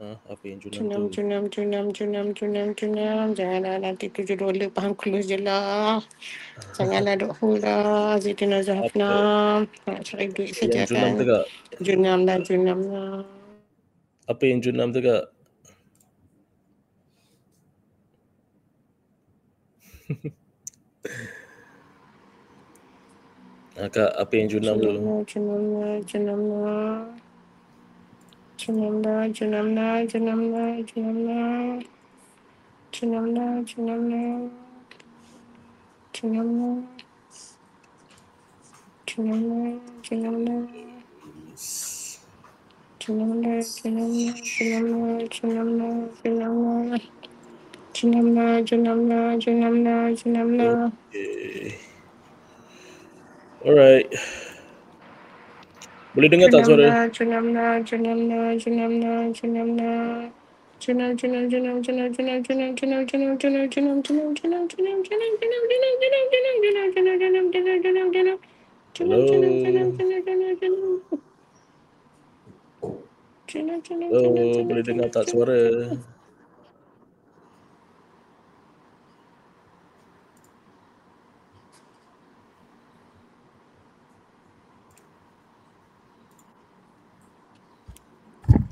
Apa yang junam tu? Janganlah nanti $7 faham close je lah. Janganlah duk hula. Zaitina Zafna. Nak cari duit saja Yang junam tu kan. kak? Junam lah. Apa yang junam tu kak? Kak, apa yang junam tu? Okay. Alright. Boleh dengar tak suara? Hello. Hello, boleh dengar tak suara?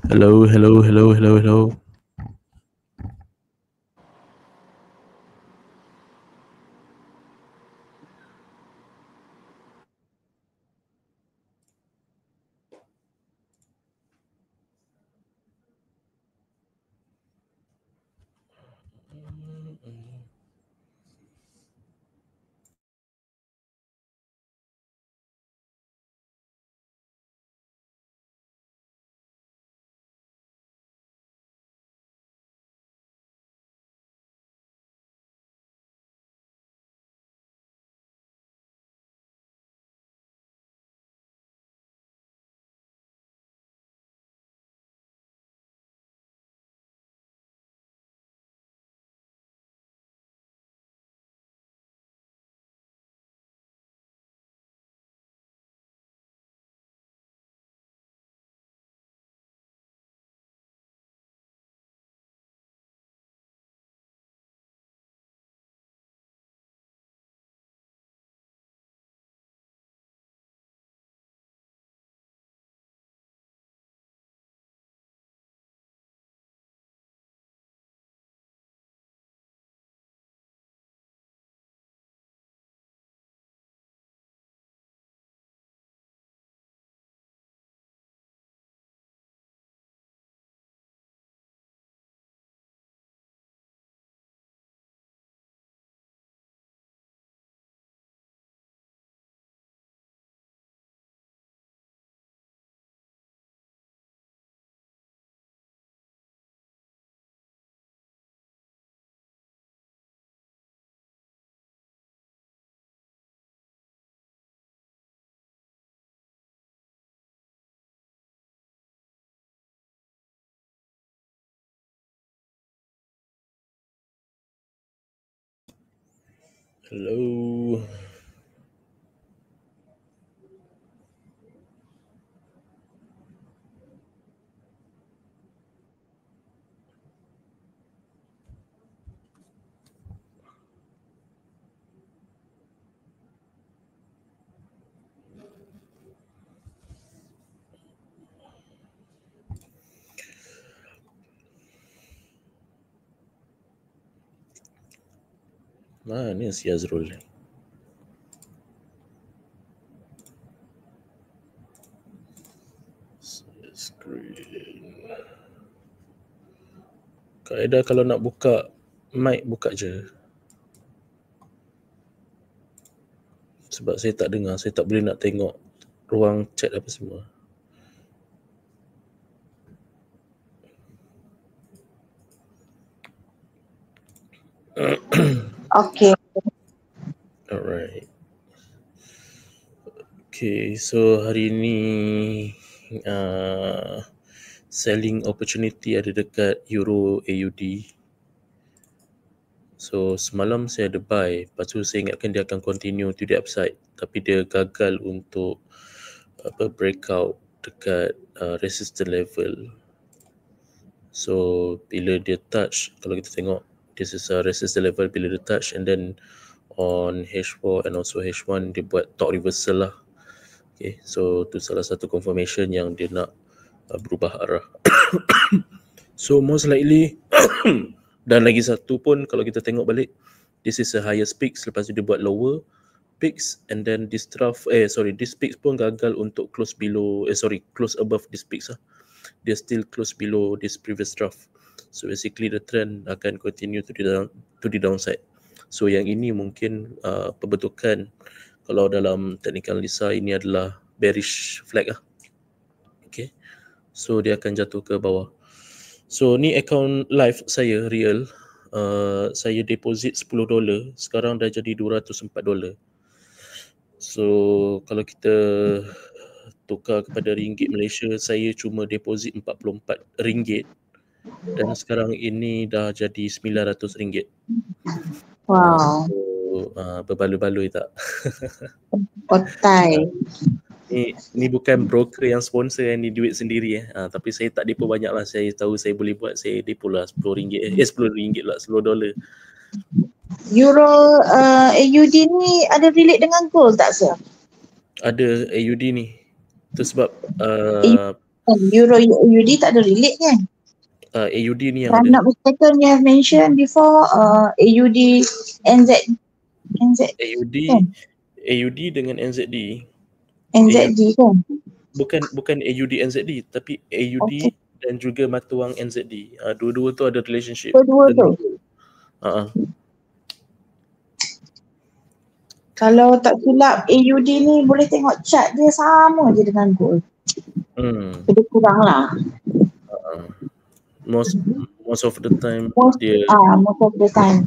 Hello. Hello. Mana si Azrul ni? Screen. Kaedah kalau nak buka mic, buka je. Sebab saya tak dengar, saya tak boleh nak tengok ruang chat apa semua. Okay. Alright. Okay, so hari ni selling opportunity ada dekat Euro AUD. So semalam saya ada buy, lepas tu saya ingatkan dia akan continue to the upside, tapi dia gagal untuk breakout dekat resistance level. So bila dia touch, kalau kita tengok this is a resistance level, bila dia touch and then on H4 and also H1 dia buat torque reversal lah. Okay, so tu salah satu confirmation yang dia nak berubah arah. So most likely dan lagi satu pun kalau kita tengok balik, this is a highest peak, selepas tu dia buat lower peaks and then this trough this peaks pun gagal untuk close below close above this peaks lah. Dia still close below this previous trough. So basically the trend akan continue to the downside. So yang ini mungkin pembentukan, kalau dalam technical analisa ini adalah bearish flag lah. Okay, so dia akan jatuh ke bawah. So ni account live saya real, saya deposit $10, sekarang dah jadi $204. So kalau kita tukar kepada ringgit Malaysia, saya cuma deposit RM44 dan sekarang ini dah jadi RM900. Wow. So berbaloi-baloi tak? Otai. Ni bukan broker yang sponsor, ni duit sendiri tapi saya tak depo banyak lah. Saya tahu saya boleh buat, saya depo lah $10 lah, $10. Euro AUD ni ada relate dengan gold tak sir? Ada AUD ni. Tu sebab Euro AUD tak ada relate kan? AUD ni yang I'm ada. not mistaken, you have mentioned before AUD NZ AUD AUD dengan NZD. NZD kan? Bukan AUD NZD, tapi AUD dan juga mata wang NZD. Dua-dua tu ada relationship. Dua-dua tu? Kalau tak silap AUD ni boleh tengok chart dia sama je dengan gold. Lebih kurang lah. Most of the time most of the time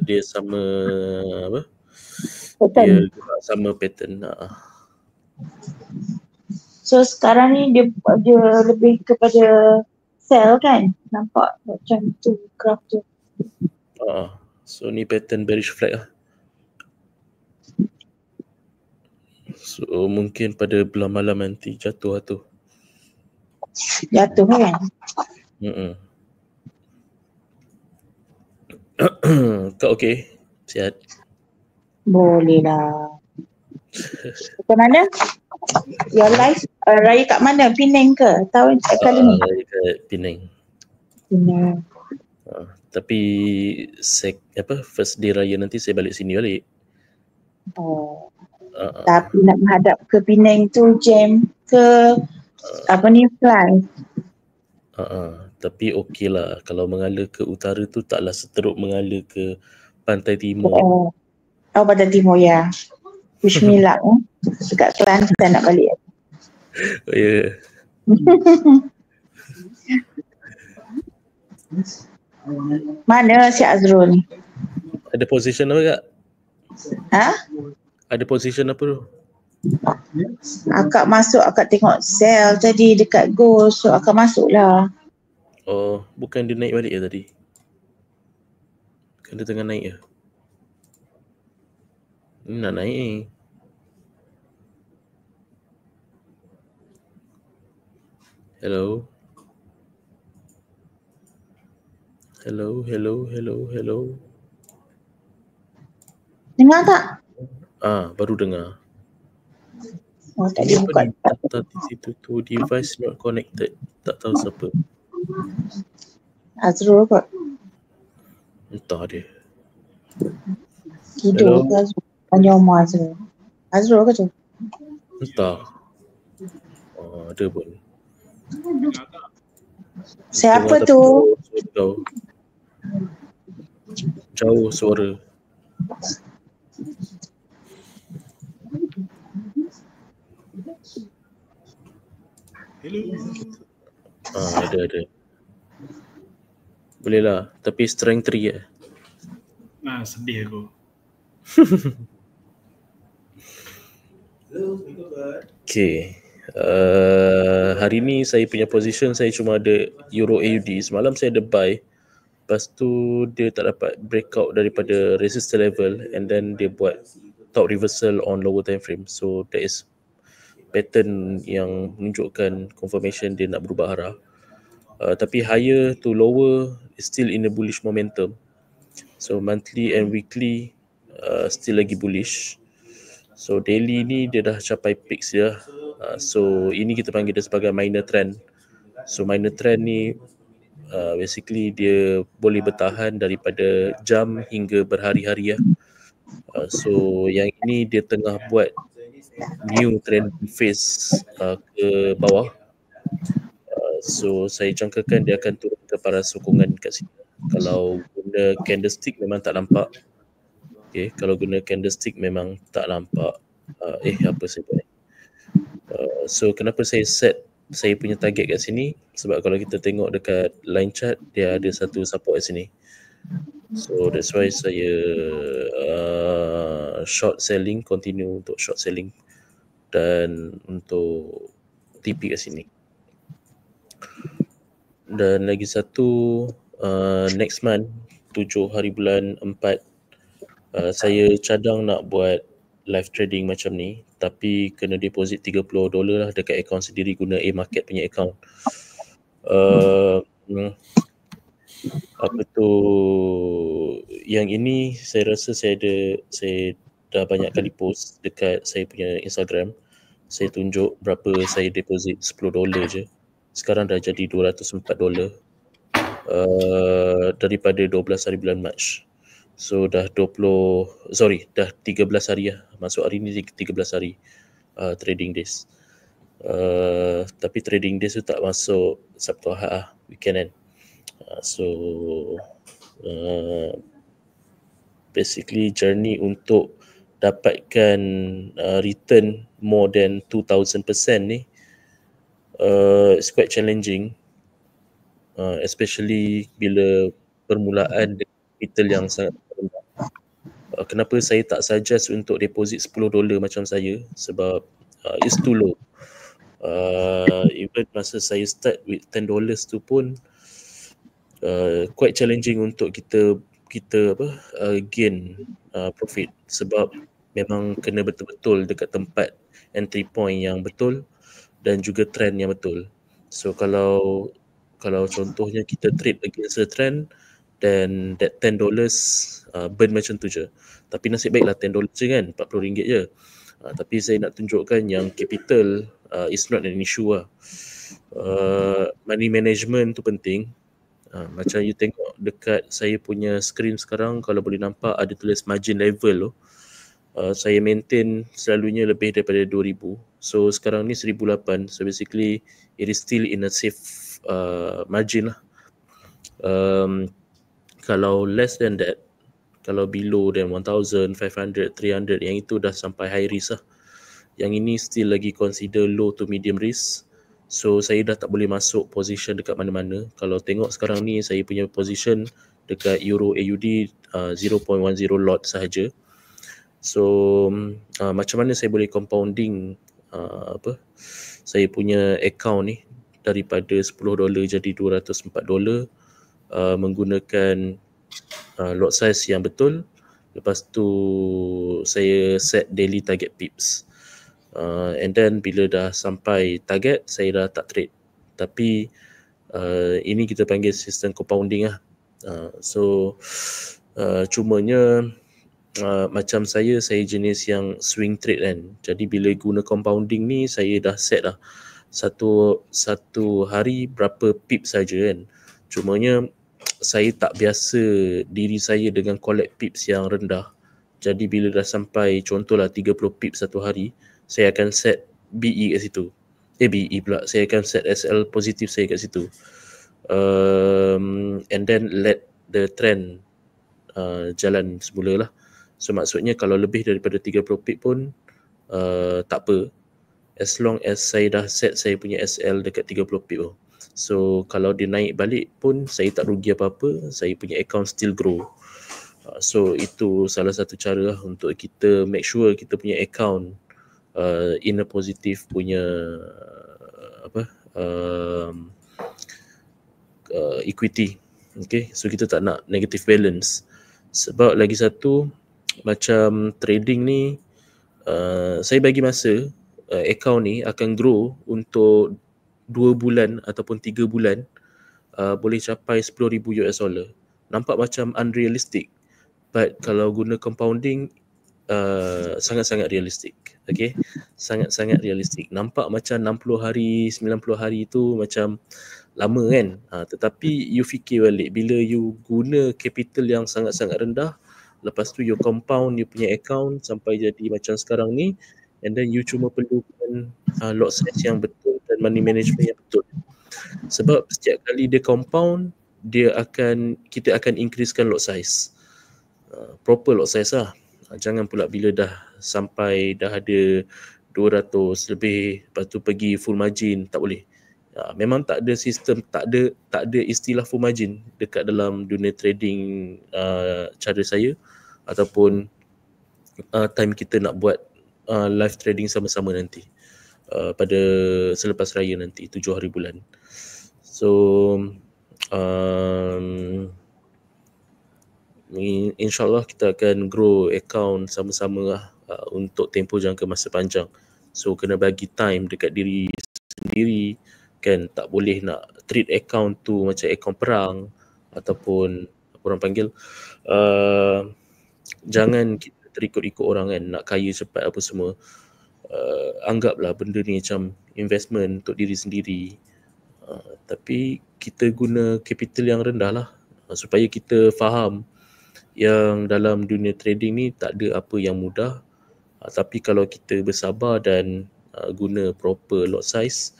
dia sama apa? Pattern. Dia sama pattern. So sekarang ni dia lebih kepada sell kan? Nampak macam tu graph tu. So ni pattern bearish flag lah. So mungkin pada bulan malam nanti jatuh lah tu. Jatuh kan? Kau okey? Sihat? Boleh lah. Ke mana? Your life raya kat mana? Penang ke? Tahun kali ni? Raya kat Penang. Penang. Tapi first day raya nanti saya balik sini balik. Tapi nak menghadap ke Penang tu jam ke fly? Tapi okey lah, kalau mengalir ke utara tu taklah seteruk mengalir ke pantai timur. Pantai timur ya. Wish me luck dekat Kelantan nak balik. Oh ya. Mana si Azrul ni? Ada position apa kak? Ada position apa tu? Akak masuk, akak tengok sell tadi dekat gold, so akak masuk lah. Oh, bukan dia naik balik ya tadi? Bukan dia tengah naik ya? Ini nak naik. Hello. Dengar tak? Baru dengar. Tadi buka. Data di situ tu, device not connected. Tak tahu siapa. Azrul kot. Entah dia. Tidur ke Azrul? Tanya Omar Azrul. Azrul ke tu? Entah. Ada pun. Siapa tu? Jauh suara. Hello. Ada. Boleh lah, tapi strength 3 ya. Sedih aku. Okay. Hari ni saya punya position saya cuma ada Euro AUD. Semalam saya ada buy. Lepas tu dia tak dapat breakout daripada resistance level and then dia buat top reversal on lower time frame. So that is pattern yang menunjukkan confirmation dia nak berubah arah. Tapi higher to lower is still in a bullish momentum. So monthly and weekly still lagi bullish. So daily ni dia dah capai peaks dia. So ini kita panggil dia sebagai minor trend. So minor trend ni basically dia boleh bertahan daripada jam hingga berhari-hari ya. So yang ini dia tengah buat new trend phase ke bawah. So saya jangkakan dia akan turun ke paras sokongan kat sini. Kalau guna candlestick memang tak nampak. Okay, kalau guna candlestick memang tak nampak. Apa saya buat? So kenapa saya set saya punya target kat sini? Sebab kalau kita tengok dekat line chart, dia ada satu support kat sini. So that's why saya short selling, continue untuk short selling dan untuk TP kat sini. Dan lagi satu next month 7 hari bulan 4 saya cadang nak buat live trading macam ni, tapi kena deposit $30 lah dekat akaun sendiri guna A-Market punya akaun. Apa tu, yang ini saya rasa saya dah banyak kali post dekat saya punya Instagram. Saya tunjuk berapa saya deposit $10 je. Sekarang dah jadi $204 daripada 12 hari bulan Mac. So dah 13 hari lah. Masuk hari ni 13 hari trading days. Tapi trading days tu tak masuk Sabtu Ahad lah, weekend kan. Basically journey untuk dapatkan return more than 2000% ni it's quite challenging, especially bila permulaan capital yang sangat rendah. Kenapa saya tak suggest untuk deposit $10 macam saya? Sebab it's too low. Even masa saya start with $10 tu pun quite challenging untuk kita gain profit, sebab memang kena betul-betul dekat tempat entry point yang betul dan juga trend yang betul. So kalau contohnya kita trade against a trend, then that $10 burn macam tu je. Tapi nasib baiklah $10 je kan, RM40 je. Tapi saya nak tunjukkan yang capital is not an issue lah. Money management tu penting. Macam you tengok dekat saya punya screen sekarang, kalau boleh nampak ada tulis margin level tu. Saya maintain selalunya lebih daripada 2000. So sekarang ni 1008. So basically it is still in a safe margin lah. Kalau less than that, kalau below than 1000, 500, 300, yang itu dah sampai high risk lah. Yang ini still lagi consider low to medium risk. So saya dah tak boleh masuk position dekat mana-mana. Kalau tengok sekarang ni saya punya position dekat Euro AUD 0.10 lot sahaja. So macam mana saya boleh compounding saya punya account ni daripada $10 jadi $204 menggunakan lot size yang betul. Lepas tu saya set daily target pips, and then bila dah sampai target saya dah tak trade. Tapi ini kita panggil sistem compounding lah. Cumanya macam saya jenis yang swing trade kan. Jadi bila guna compounding ni saya dah set lah satu hari berapa pip saja kan. Cumanya saya tak biasa diri saya dengan collect pips yang rendah. Jadi bila dah sampai contohlah 30 pips satu hari, saya akan set BE kat situ. BE pula, saya akan set SL positif saya kat situ. And then let the trend jalan semula lah. So maksudnya kalau lebih daripada 30 pip pun tak apa, as long as saya dah set saya punya SL dekat 30 pip tu. So kalau dia naik balik pun saya tak rugi apa-apa, saya punya account still grow. So itu salah satu cara lah untuk kita make sure kita punya account in a positive punya equity. Okay, so kita tak nak negative balance. Sebab lagi satu, macam trading ni saya bagi masa account ni akan grow untuk 2 bulan ataupun 3 bulan boleh capai $10,000. Nampak macam unrealistic, but kalau guna compounding sangat-sangat realistik. Okay, sangat-sangat realistik. Nampak macam 60 hari, 90 hari tu macam lama kan, tetapi you fikir balik, bila you guna capital yang sangat-sangat rendah, lepas tu you compound you punya account sampai jadi macam sekarang ni, and then you cuma perlukan lot size yang betul dan money management yang betul. Sebab setiap kali dia compound, kita akan increasekan lot size, proper lot size lah. Jangan pula bila dah sampai dah ada 200 lebih, lepas tu pergi full margin, tak boleh. Memang tak ada sistem, tak ada istilah full margin dekat dalam dunia trading cara saya ataupun time kita nak buat live trading sama-sama nanti pada selepas raya nanti 7 hari bulan. So InsyaAllah kita akan grow account sama-sama lah untuk tempoh jangka masa panjang. So kena bagi time dekat diri sendiri kan, tak boleh nak treat account tu macam account perang ataupun apa orang panggil, jangan kita terikut-ikut orang kan, nak kaya cepat apa semua. Anggaplah benda ni macam investment untuk diri sendiri, tapi kita guna capital yang rendah lah supaya kita faham yang dalam dunia trading ni tak ada apa yang mudah, tapi kalau kita bersabar dan guna proper lot size,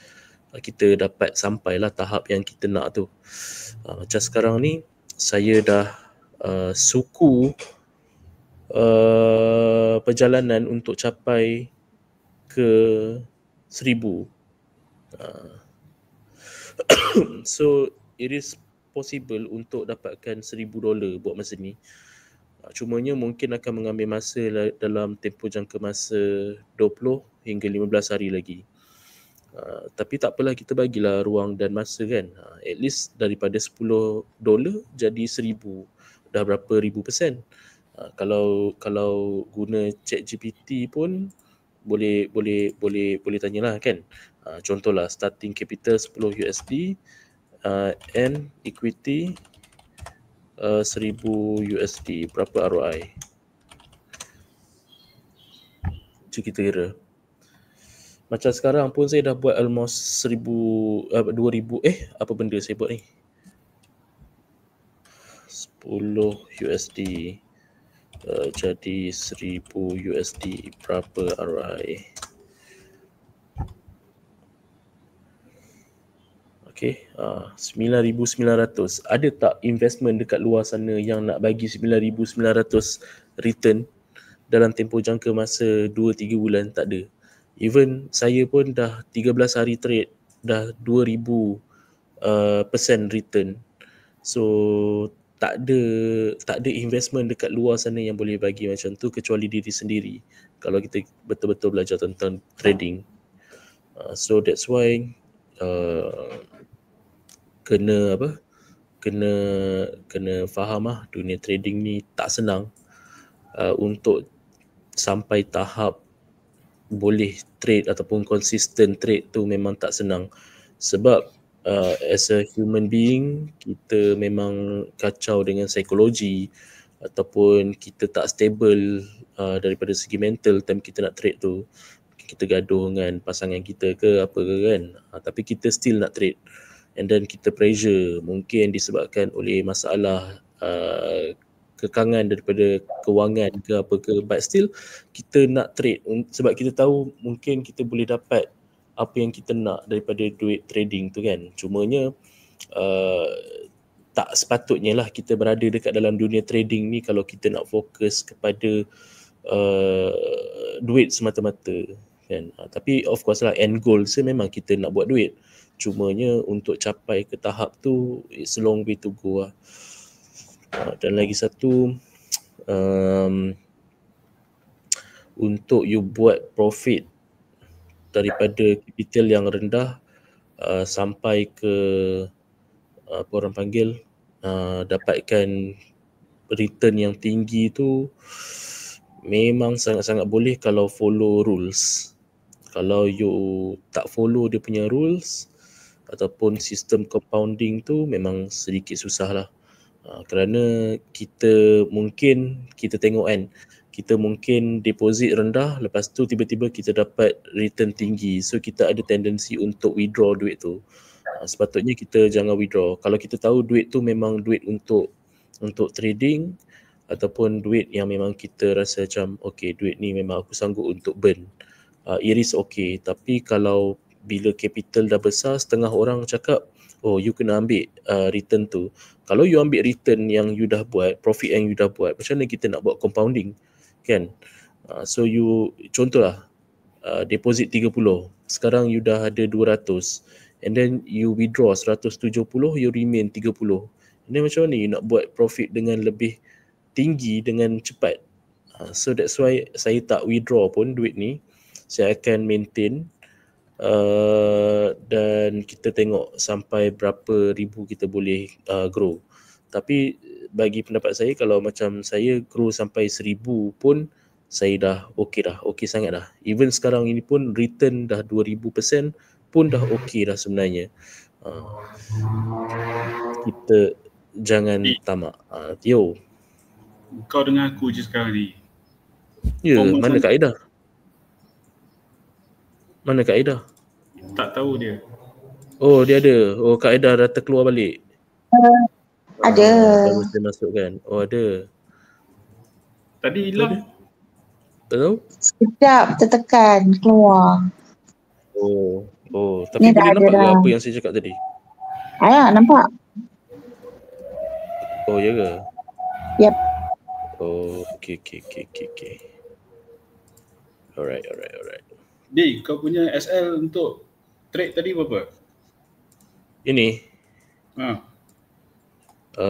kita dapat sampailah tahap yang kita nak tu. Macam sekarang ni saya dah suku perjalanan untuk capai ke 1,000. So it is possible untuk dapatkan $1,000 buat masa ni. Cumanya mungkin akan mengambil masa dalam tempoh jangka masa 20 hingga 15 hari lagi. Tapi tak apalah, kita bagilah ruang dan masa kan. At least daripada $10 jadi 1,000. Dah berapa ribu persen. Kalau guna ChatGPT pun boleh tanyalah kan. Contohlah starting capital $10 and equity $1,000, berapa ROI? Macam kita kira. Macam sekarang pun saya dah buat almost 2,000, apa benda saya buat ni? $10 jadi $1,000, berapa ROI? Okay, 9,900. Ada tak investment dekat luar sana yang nak bagi 9,900 return dalam tempoh jangka masa 2-3 bulan? Tak ada. Even saya pun dah 13 hari trade, dah 2,000% return. So tak ada investment dekat luar sana yang boleh bagi macam tu kecuali diri sendiri kalau kita betul-betul belajar tentang trading. So that's why kena faham lah, dunia trading ni tak senang. Untuk sampai tahap boleh trade ataupun consistent trade tu memang tak senang. Sebab as a human being, kita memang kacau dengan psikologi ataupun kita tak stable daripada segi mental time kita nak trade tu. Kita gaduh dengan pasangan kita ke apa ke kan, tapi kita still nak trade. And then kita pressure, mungkin disebabkan oleh masalah kekangan daripada kewangan ke apa ke, but still kita nak trade sebab kita tahu mungkin kita boleh dapat apa yang kita nak daripada duit trading tu kan. Cumanya tak sepatutnya lah kita berada dekat dalam dunia trading ni kalau kita nak fokus kepada duit semata-mata kan. Tapi of course lah, end goal memang kita nak buat duit. Cumanya untuk capai ke tahap tu, it's a long way to go lah. Dan lagi satu, untuk you buat profit daripada capital yang rendah sampai ke apa orang panggil, dapatkan return yang tinggi tu memang sangat-sangat boleh kalau follow rules. Kalau you tak follow dia punya rules ataupun sistem compounding tu memang sedikit susah lah. Kerana kita tengok kan, kita mungkin deposit rendah, lepas tu tiba-tiba kita dapat return tinggi, so kita ada tendensi untuk withdraw duit tu. Sepatutnya kita jangan withdraw. Kalau kita tahu duit tu memang duit untuk trading ataupun duit yang memang kita rasa macam okay, duit ni memang aku sanggup untuk burn, it is okay. Tapi kalau bila capital dah besar, setengah orang cakap oh you kena ambil return tu. Kalau you ambil return yang you dah buat, profit yang you dah buat, macam mana kita nak buat compounding kan? So you contohlah deposit 30, sekarang you dah ada 200, and then you withdraw 170, you remain 30. And then macam mana you nak buat profit dengan lebih tinggi dengan cepat? So that's why saya tak withdraw pun duit ni. Saya akan maintain dan kita tengok sampai berapa ribu kita boleh grow. Tapi bagi pendapat saya, kalau macam saya grow sampai 1000 pun saya dah okey sangat dah. Even sekarang ini pun return dah 2000% pun dah okey dah sebenarnya. Kita jangan tamak. Yo, Kau dengan aku je sekarang ni. ya, Kau mana macam- Kak Aida? Tak tahu dia. Oh, dia ada. Oh, Kak Aida dah terkeluar balik. Ada. Baru saya masuk kan. Oh, ada. Tadi hilang. Tak tahu? Sekejap tertekan keluar. Oh. Ni Tapi dah boleh ada nampak ke dah. apa yang saya cakap tadi? Nampak? Oh, ya ke? Yep. Oh, okay. Alright. Di, kau punya SL untuk trade tadi berapa? Ini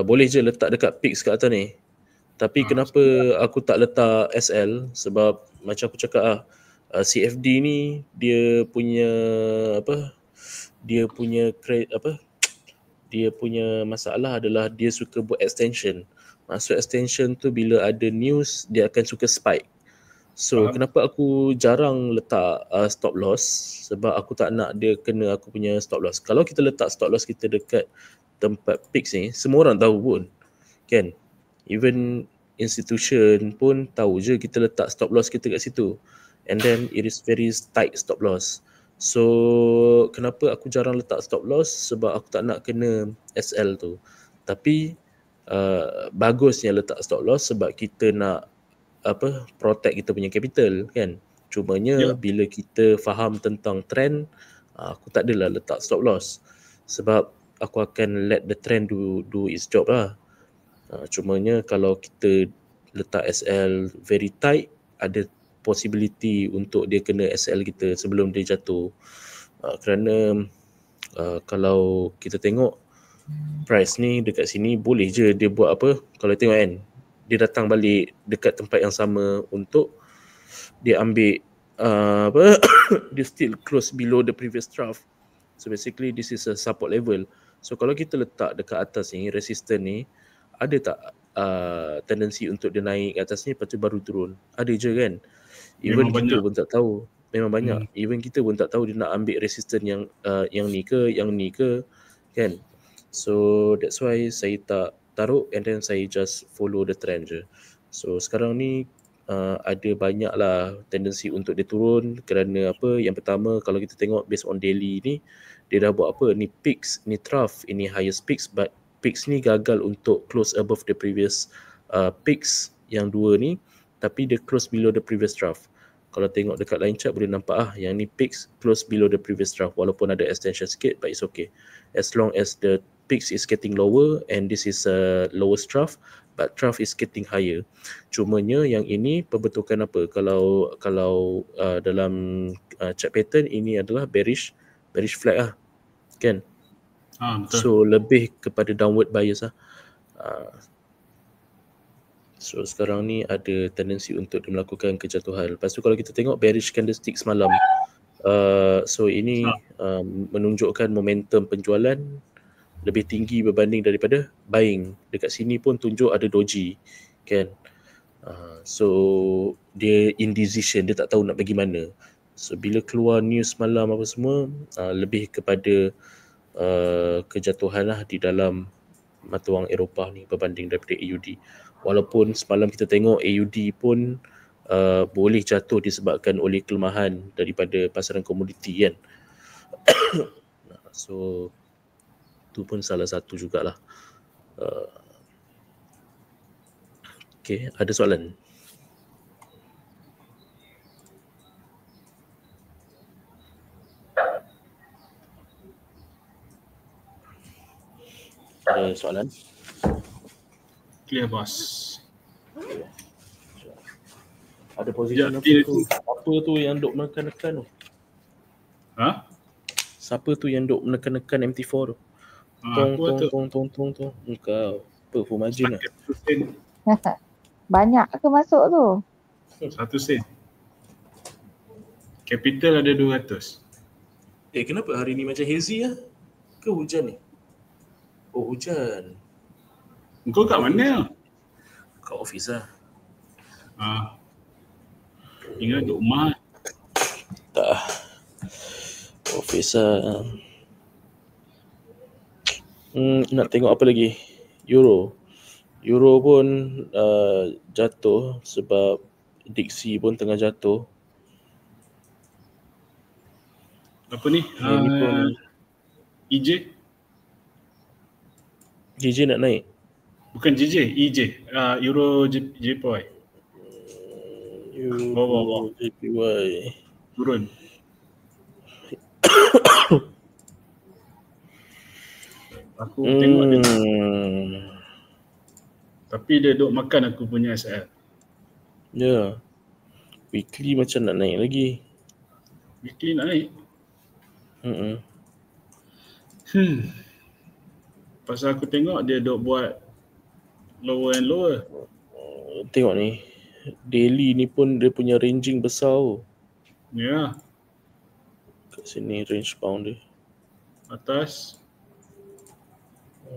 boleh je letak dekat Pix kat atas ni. Tapi kenapa aku tak letak SL? Sebab macam aku cakap CFD ni dia punya dia punya masalah adalah dia suka buat extension. Maksud extension tu bila ada news dia akan suka spike. So kenapa aku jarang letak stop loss? Sebab aku tak nak dia kena aku punya stop loss. Kalau kita letak stop loss kita dekat tempat Pix ni, semua orang tahu pun kan. Even institution pun tahu je kita letak stop loss kita kat situ. And then it is very tight stop loss. So kenapa aku jarang letak stop loss? Sebab aku tak nak kena SL tu. Tapi bagusnya letak stop loss sebab kita nak protect kita punya capital kan. Cumanya bila kita faham tentang trend, aku tak adalah letak stop loss sebab aku akan let the trend do its job lah. Cumanya kalau kita letak SL very tight, ada possibility untuk dia kena SL kita sebelum dia jatuh. Kerana kalau kita tengok price ni dekat sini boleh je dia buat apa, kalau tengok kan dia datang balik dekat tempat yang sama untuk dia ambil dia still close below the previous trough. So basically this is a support level. So kalau kita letak dekat atas ni, resistance ni, ada tak tendensi untuk dia naik atas ni lepas tu baru turun? Ada je kan. Even Memang kita banyak. pun tak tahu. Memang banyak. Even kita pun tak tahu dia nak ambil resistance yang ni ke, yang ni ke kan. So that's why saya tak taruh and then saya just follow the trend je. So sekarang ni ada banyak lah tendensi untuk dia turun kerana apa? Yang pertama kalau kita tengok based on daily ni, dia dah buat apa? Ni peaks, ni trough, ini highest peaks, but peaks ni gagal untuk close above the previous peaks yang dua ni, tapi dia close below the previous trough. Kalau tengok dekat line chart boleh nampak yang ni peaks close below the previous trough walaupun ada extension sikit, but it's okay. As long as the peaks is getting lower and this is a lowest trough, but trough is getting higher. Cumanya yang ini pembentukan apa? Kalau dalam chart pattern ini adalah bearish flag lah kan. Betul. So lebih kepada downward bias lah. So sekarang ni ada tendensi untuk dia melakukan kejatuhan. Lepas tu kalau kita tengok bearish candlestick semalam, so ini menunjukkan momentum penjualan lebih tinggi berbanding daripada buying. Dekat sini pun tunjuk ada doji kan. So dia indecision, dia tak tahu nak pergi mana. So bila keluar news malam apa semua, lebih kepada kejatuhan lah di dalam mata wang Eropah ni berbanding daripada AUD. Walaupun semalam kita tengok AUD pun boleh jatuh disebabkan oleh kelemahan daripada pasaran komoditi kan. So tu pun salah satu jugalah. Okay, ada soalan? Ada soalan? Clear bos. Ada position apa dia tu? Apa tu yang duk menekan-nekan tu? Ha? Siapa tu yang duk menekan-nekan MT4 tu? Aku tu Tong. Engkau perform margin lah. 1 sen. Banyak ke masuk tu? 1 sen. Capital ada 200. Kenapa hari ni macam hazy lah? Ke hujan ni? Oh, hujan. Kau kat mana? Kat office lah. Ingat duduk rumah. Tak. Office lah. Nak tengok apa lagi? Euro pun jatuh sebab Dixie pun tengah jatuh. Apa ni? Ini pun EJ? JJ nak naik. Bukan JJ, EJ. Euro JPY. Euro JPY turun. Aku tengok dia. Tapi dia duk makan aku punya SL. Ya. Weekly macam nak naik lagi. Weekly nak naik. Pasal aku tengok dia duk buat lower and lower. Tengok ni. Daily ni pun dia punya ranging besar tu. Ya. Kat sini range bound dia. Atas.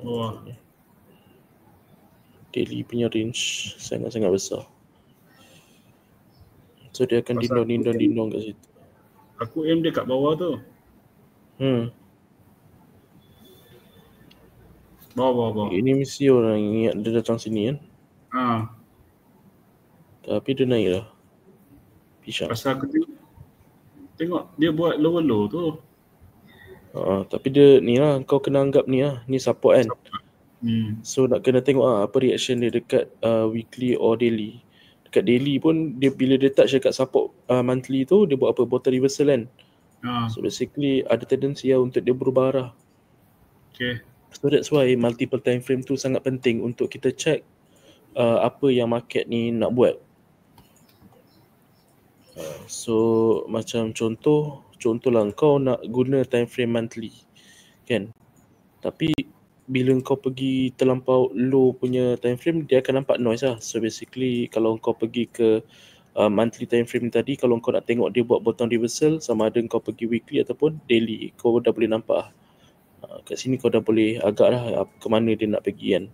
Bawah. Daily punya range sangat-sangat besar. So dia akan Pasal dindong kat situ. Aku aim dia kat bawah tu. Bawah. Ini mesti orang ingat dia datang sini kan. Tapi dia naik lah. Pisang. Pasal aku tengok dia buat lower low tu. Tapi dia ni lah, kau kena anggap ni lah. Ni support kan. So nak kena tengok apa reaction dia dekat weekly or daily. Dekat daily pun dia bila dia touch dekat support monthly tu, dia buat apa? Bottom reversal kan. So basically ada tendensi lah untuk dia berubah arah. Okay. So that's why multiple time frame tu sangat penting untuk kita check apa yang market ni nak buat. So macam contohlah kau nak guna time frame monthly kan. Tapi bila kau pergi terlampau low punya time frame, dia akan nampak noise lah. So basically kalau kau pergi ke monthly time frame tadi, kalau kau nak tengok dia buat bottom reversal, sama ada kau pergi weekly ataupun daily, kau dah boleh nampak lah. Kat sini kau dah boleh agak lah ke mana dia nak pergi kan.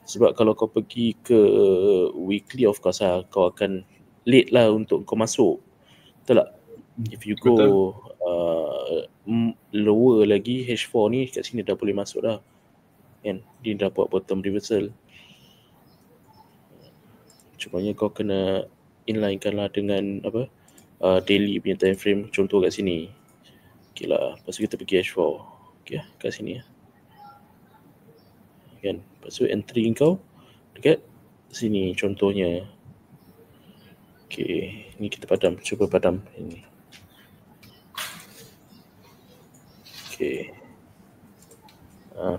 Sebab kalau kau pergi ke weekly, of course lah kau akan late lah untuk kau masuk. Betul tak? If you go lower lagi, H4 ni kat sini dah boleh masuk dah kan. Dia dah buat bottom reversal. Cumanya kau kena inline kan lah dengan apa daily punya time frame. Contoh kat sini. Okay lah, lepas tu kita pergi H4. Okay lah, kat sini lah kan. Lepas tu entry kau dekat sini contohnya. Okay, ni kita padam. Cuba padam ini. Okay.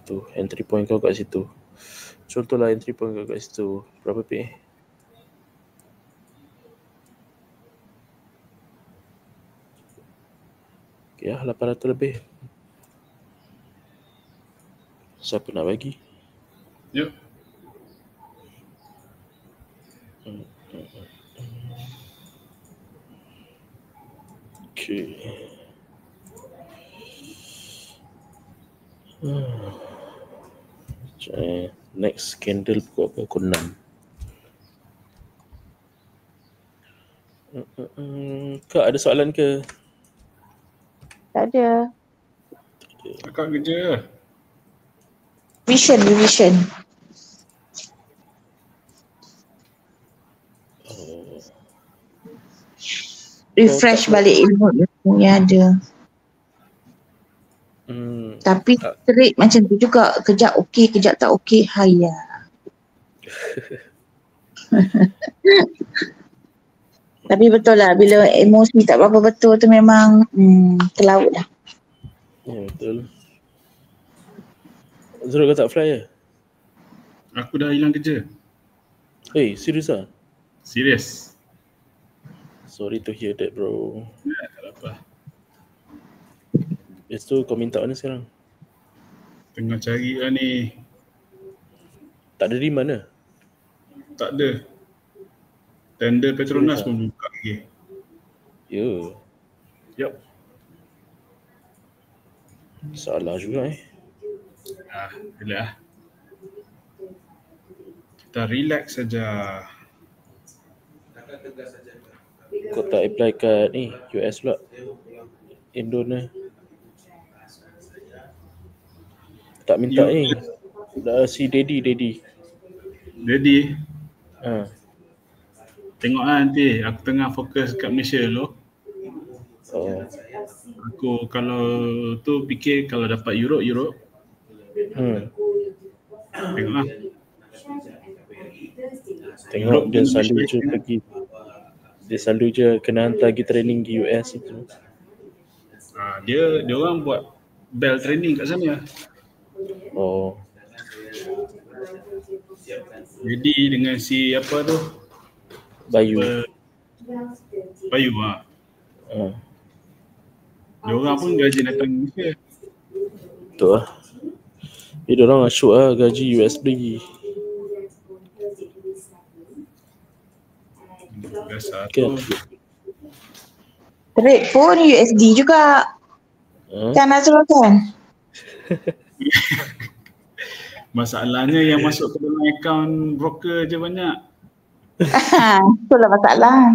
Tu entry point kau kat situ. Contohlah entry point kau kat situ. Berapa P? Okay lah, 800 lebih. Siapa nak bagi? Yep. Okay. Next candle pukul apa? Pukul 6. Kak ada soalan ke? Tak ada. Akak kerja. Revision. Oh. Refresh balik ilmu yang ada. Tapi trade macam tu juga. Kejap okey, kejap tak okey. Haya. Tapi betul lah, bila emosi tak berapa betul tu memang terlaut dah. Ya, betul. Zul, kau tak fly ya? Aku dah hilang kerja. Hey, serius ah? Serius. Sorry to hear that, bro. Tak apa. Lepas tu kau minta mana sekarang? Tengah cari lah ni. Tak ada di mana? Tak ada. Tender Petronas Serius pun buka lagi. Ya. Yup. Salah juga Bila kita relax saja. Kau tak apply kat ni US pula? Indonesia. Tak minta ni. Si Daddy. Jadi Ha. tengoklah nanti. Aku tengah fokus kat Malaysia dulu. Oh. Aku kalau tu fikir kalau dapat Europe. Tengoklah. Tengok dia selalu je pergi. Dia selalu je kena hantar pergi training di US itu. Dia orang buat bell training kat sana. Oh. Jadi dengan si apa tu? Bayu. Bayu Dia orang pun gaji datang Malaysia. Betul lah. Dia orang asyuk lah gaji US pergi. Biasa Okay. tu. Trade pun USD juga. Kan Azrul kan? Masalahnya yang masuk ke dalam akaun broker je banyak. Itulah masalah.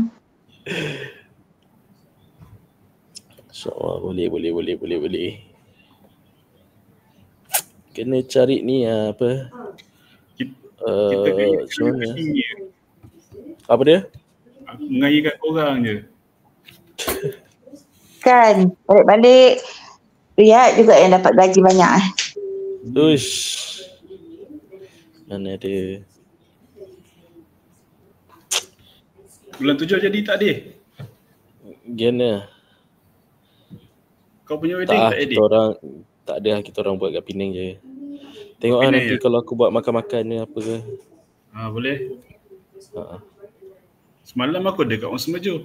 InsyaAllah boleh. Kena cari ni apa? Kita kaya macam mana? tinggi. Apa dia? Aku mengayikan orang je. Kan, balik-balik Riyad juga yang dapat gaji banyak. Uish. Mana ada. Bulan 7 jadi tak ada? Gana. Kau punya wedding tak ada? Tak ada, kita orang buat kat Penang je. Tengok lah nanti kalau aku buat makan-makan ni apa ke. Boleh. Semalam aku ada kat Orang Semeju.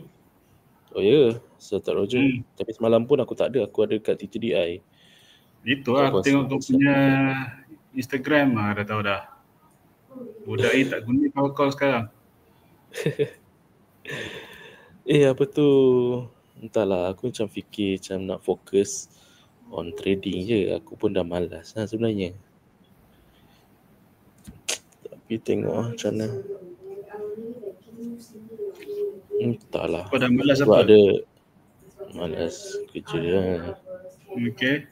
Oh ya, Serta Rojo. Tapi semalam pun aku tak ada, aku ada kat TTDI. Itu lah, aku tengok kau punya Instagram dah tahu dah. Budak ni tak guna call sekarang. Apa tu? Entahlah, aku macam fikir macam nak fokus on trading je. Aku pun dah malas sebenarnya. Tapi tengok macam mana. Entahlah. Kau dah malas sebab apa? Ada malas kerja lah. Okay.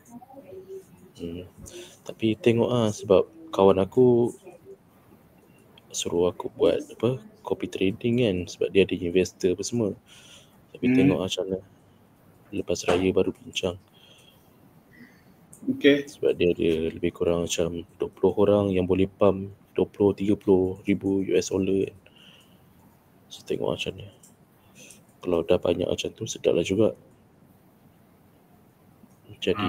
Tapi tengok sebab kawan aku suruh aku buat copy trading kan, sebab dia ada investor apa semua. Tapi tengok macam mana. Lepas raya baru bincang. Okay. Sebab dia ada lebih kurang macam 20 orang yang boleh pump 20-30 ribu US dollar kan. So tengok macam mana. Kalau dah banyak macam tu sedap lah juga. Jadi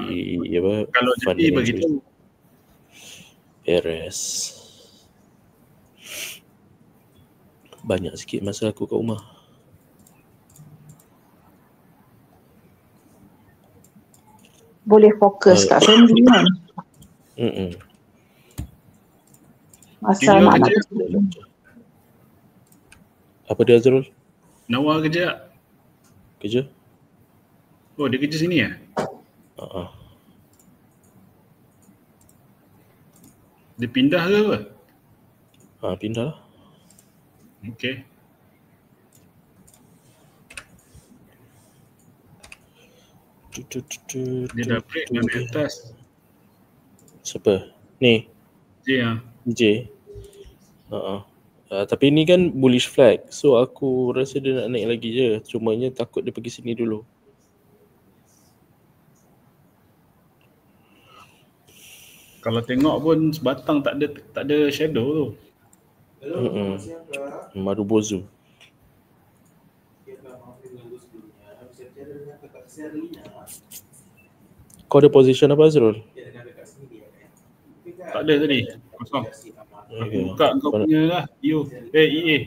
kalau jadi begitu beres. Banyak sikit masa aku kat rumah. Boleh fokus kat family kan. Masa nak apa dia Azrul? Nawar kerja. Kerja? Oh, dia kerja sini Dia pindah ke apa? Pindah lah. Okay. Dia dah break dah naik atas. Siapa? Ni J lah. DJ. Tapi ni kan bullish flag. So aku rasa dia nak naik lagi je. Cumanya takut dia pergi sini dulu. Kalau tengok pun sebatang tak ada shadow tu. Marubozu. Kau ada position apa Azrul? Tak ada tadi. Kosong. Aku buka kau punya lah. EA.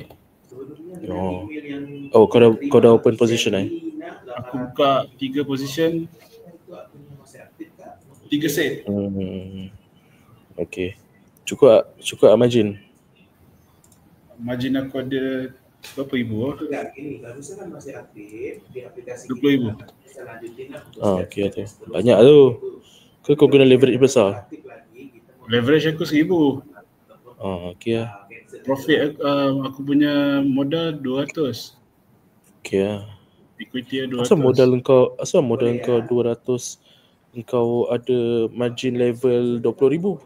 Oh, kau dah open position Aku buka 3 position. 3 set. Okay. Cukup margin. Margin aku ada berapa ribu? 20,000. Okay tu. Banyak tu. Kau guna leverage besar? Leverage aku 1,000. Okay lah. Profit aku punya modal 200. Okay lah. Equity 200. Asal modal kau 200, engkau ada margin level 20,000?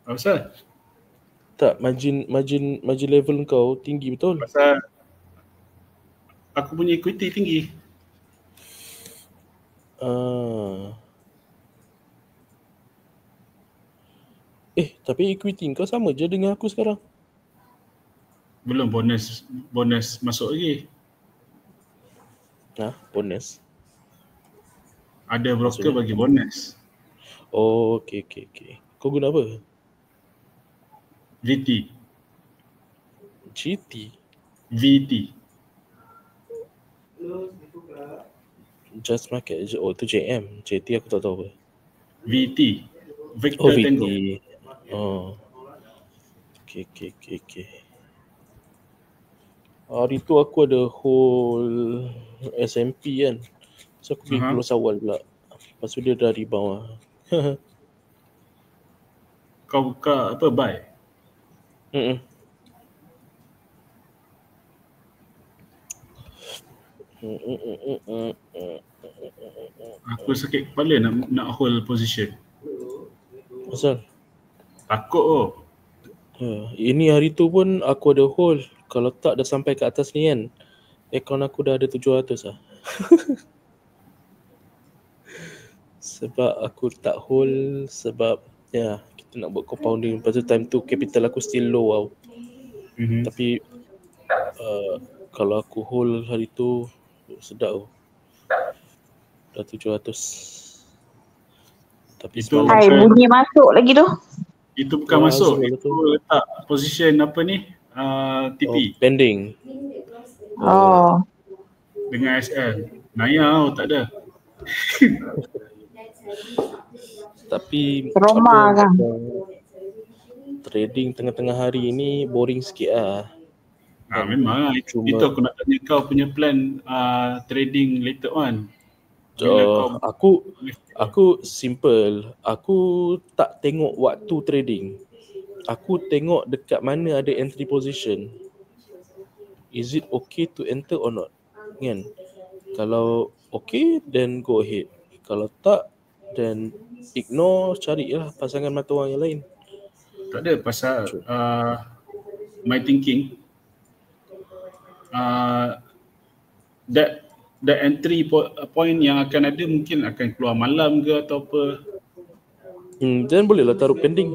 Pasal? Tak, margin level kau tinggi betul. Pasal aku punya equity tinggi. Tapi equity kau sama je dengan aku sekarang. Belum bonus masuk lagi. Bonus. Ada broker bagi bonus. Oh, okay. Kau guna apa? VT. GT? VT. Just Market. Oh, tu JM. JT aku tak tahu apa. VT. Victor VT. Tango. Okay. Hari tu aku ada whole SMP kan. So aku pergi close awal pula. Lepas tu dia dah rebound lah. Kau buka apa? Buy? Aku sakit kepala nak hold position. Asal? Takut Ini hari tu pun aku ada hold. Kalau tak dah sampai ke atas ni kan, akaun aku dah ada 700 lah. Sebab aku tak hold sebab kita nak buat compounding. Lepas tu time tu capital aku still low tau. Tapi kalau aku hold hari tu sedap tau. Dah 700. Tapi itu bunyi masuk lagi tu. Itu bukan masuk. Itu letak position apa ni? TP. Pending. Dengan SL. Naya tak ada. Tapi trauma kan. Trading tengah-tengah hari ni boring sikit lah. Memang lah. Itu aku nak tanya kau punya plan trading later on. Aku simple. Aku tak tengok waktu trading. Aku tengok dekat mana ada entry position. Is it okay to enter or not? Kan? Kalau okay, then go ahead. Kalau tak, then ignore, carilah pasangan mata wang yang lain. Tak ada pasal my thinking that entry point yang akan ada mungkin akan keluar malam ke atau apa. Then bolehlah taruh pending.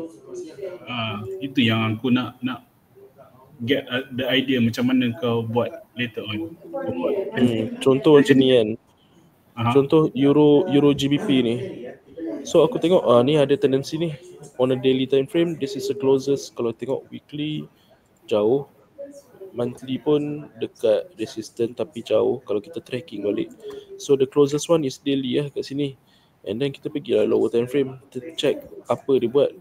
Itu yang aku nak get the idea macam mana kau buat later on. Contoh macam ni kan. Contoh Euro GBP ni. So aku tengok ni ada tendensi ni on a daily time frame. This is the closest. Kalau tengok weekly jauh, monthly pun dekat resistance tapi jauh kalau kita tracking balik. So the closest one is daily lah kat sini. And then kita pergi lah lower time frame, kita check apa dia buat.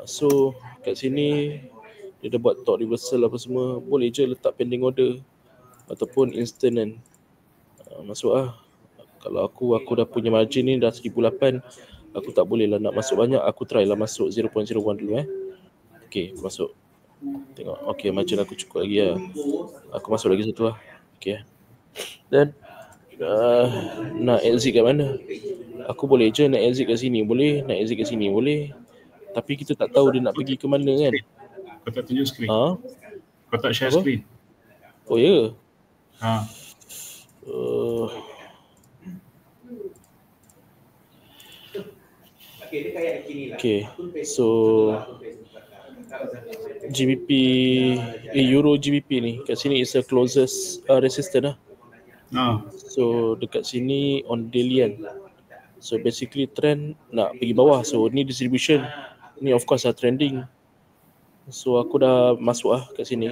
So kat sini dia dah buat top reversal apa semua. Boleh je letak pending order ataupun instant kan. Masuk lah. Kalau aku dah punya margin ni dah 1,800, aku tak boleh lah nak masuk banyak. Aku try lah masuk 0.01 dulu Okay, aku masuk. Tengok, okay margin aku cukup lagi lah. Aku masuk lagi satu lah. Okay. Then Nak exit kat mana? Aku boleh je nak exit kat sini boleh, nak exit kat sini boleh. Tapi kita tak tahu dia nak pergi ke mana kan. Kau tak tunjuk skrin. Ha? Kau tak share Apa? skrin. Oh ya. Ha. Okay. So GBP Euro GBP ni kat sini is the closest resistance lah. Ha. So dekat sini on daily kan. So basically trend nak pergi bawah. So ni distribution. Ni of course trending. So aku dah masuk lah kat sini.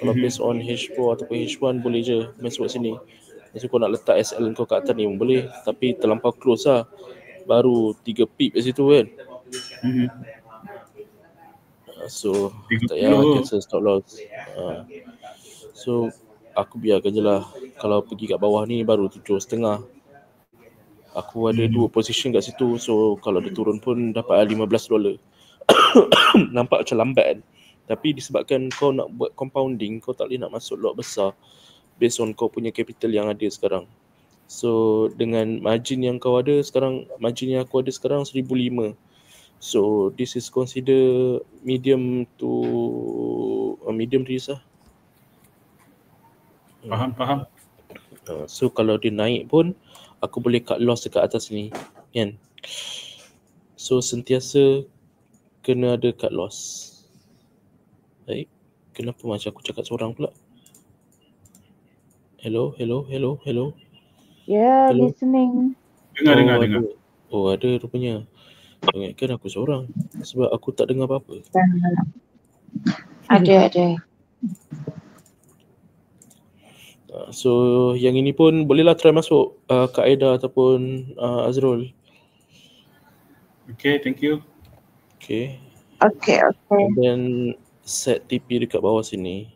Kalau based on H4 ataupun H1 boleh je masuk kat sini. So kau nak letak SL kau kat atas ni pun boleh. Tapi terlampau close lah. Baru 3 pip kat situ kan. So tak payah cancel stop loss. So aku biarkan je lah. Kalau pergi kat bawah ni baru 7.5. Aku ada 2 position kat situ. So kalau dia turun pun dapat $15. Nampak macam lambat kan. Tapi disebabkan kau nak buat compounding, kau tak boleh nak masuk lot besar based on kau punya capital yang ada sekarang. So dengan margin yang kau ada sekarang, margin yang aku ada sekarang 1,500. So this is consider medium to medium risk lah. Faham. So kalau dia naik pun aku boleh cut loss dekat atas ni kan. So sentiasa kena ada cut loss. Baik. Kenapa macam aku cakap seorang pula? Hello. Yeah, Hello? listening. Dengar. Oh ada rupanya. Ingatkan aku seorang. Sebab aku tak dengar apa-apa. Ada. So yang ini pun bolehlah try masuk Kak Aida ataupun Azrul. Okay, thank you. Okay. Okay. And then set TP dekat bawah sini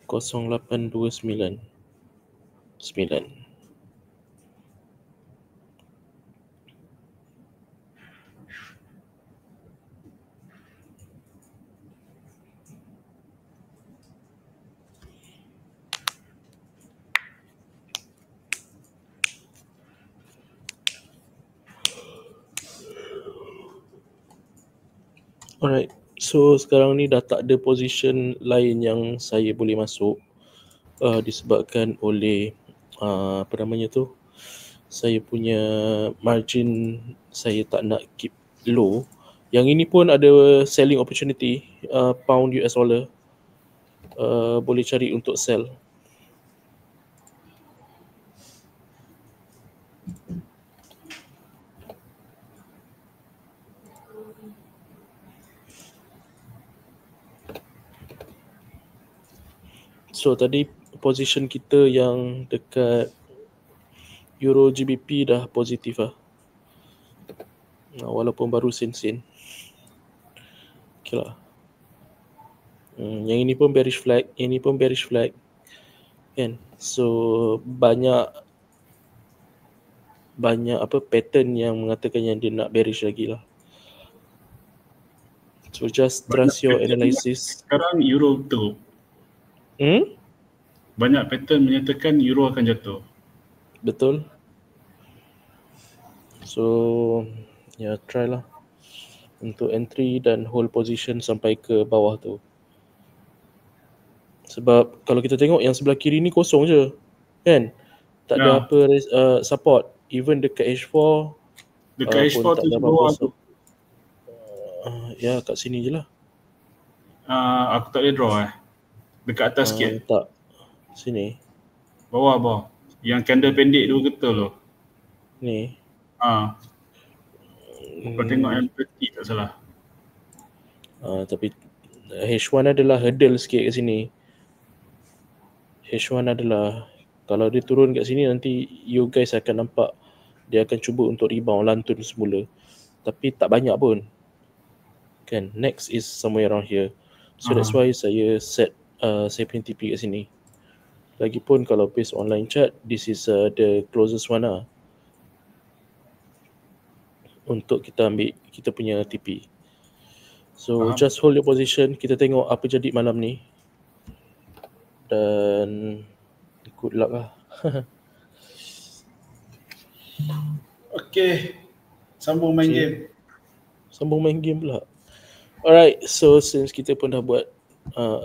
0829 9. Alright, so sekarang ni dah tak ada position lain yang saya boleh masuk disebabkan oleh apa namanya tu, saya punya margin saya tak nak keep low. Yang ini pun ada selling opportunity, pound US dollar, boleh cari untuk sell. So tadi position kita yang dekat Euro GBP dah positif lah. Walaupun baru sen-sen. Okay lah. Yang ini pun bearish flag, ini pun bearish flag. Kan? So banyak apa pattern yang mengatakan yang dia nak bearish lagi lah. So just trust your analysis. Sekarang euro betul. Banyak pattern menyatakan euro akan jatuh. Betul. So try lah untuk entry dan hold position sampai ke bawah tu. Sebab kalau kita tengok yang sebelah kiri ni kosong je kan, tak ada apa support. Even dekat H4 dekat H4 tu bawah tu. Ya kat sini je lah. Aku tak boleh draw dekat atas sikit. Tak. Sini. Bawah. Yang candle pendek tu betul tu. Ni. Kau tengok yang peti tak salah. Tapi H1 adalah hurdle sikit kat sini. H1 adalah kalau dia turun kat sini nanti you guys akan nampak dia akan cuba untuk rebound lantun semula. Tapi tak banyak pun. Kan, next is somewhere around here. So that's why saya set saya punya TP kat sini. Lagipun kalau based online chart, this is the closest one lah untuk kita ambil kita punya TP. So just hold your position. Kita tengok apa jadi malam ni. Dan Good luck lah. Okay. Sambung main game. Sambung main game pula. Alright, so since kita pun dah buat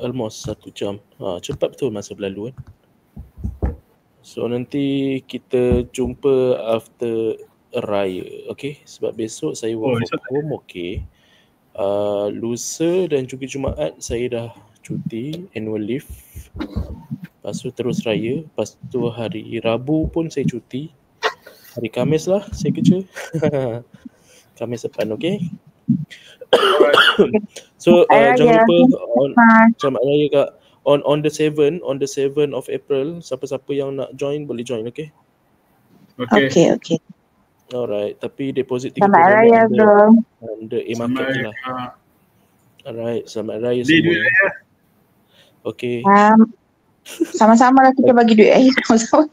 almost 1 jam. Cepat betul masa berlalu kan. So nanti kita jumpa after Raya. Okay, sebab besok saya work from home. Okay. Lusa dan juga Jumaat saya dah cuti, annual leave. Lepas tu terus Raya. Lepas tu hari Rabu pun saya cuti. Hari Khamis lah saya kerja. Khamis depan, okay? So jangan lupa selamat Raya Kak. On the 7 of April, siapa-siapa yang nak join boleh join, okay? Okay. Alright, tapi deposit Selamat Raya bro. Under e-market je lah. Alright, selamat Raya semua. Okay. Sama-sama lah kita bagi duit air sama-sama.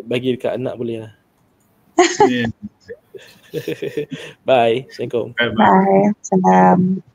Bagi dekat anak boleh lah. Bye. Assalamualaikum. Bye. Salam.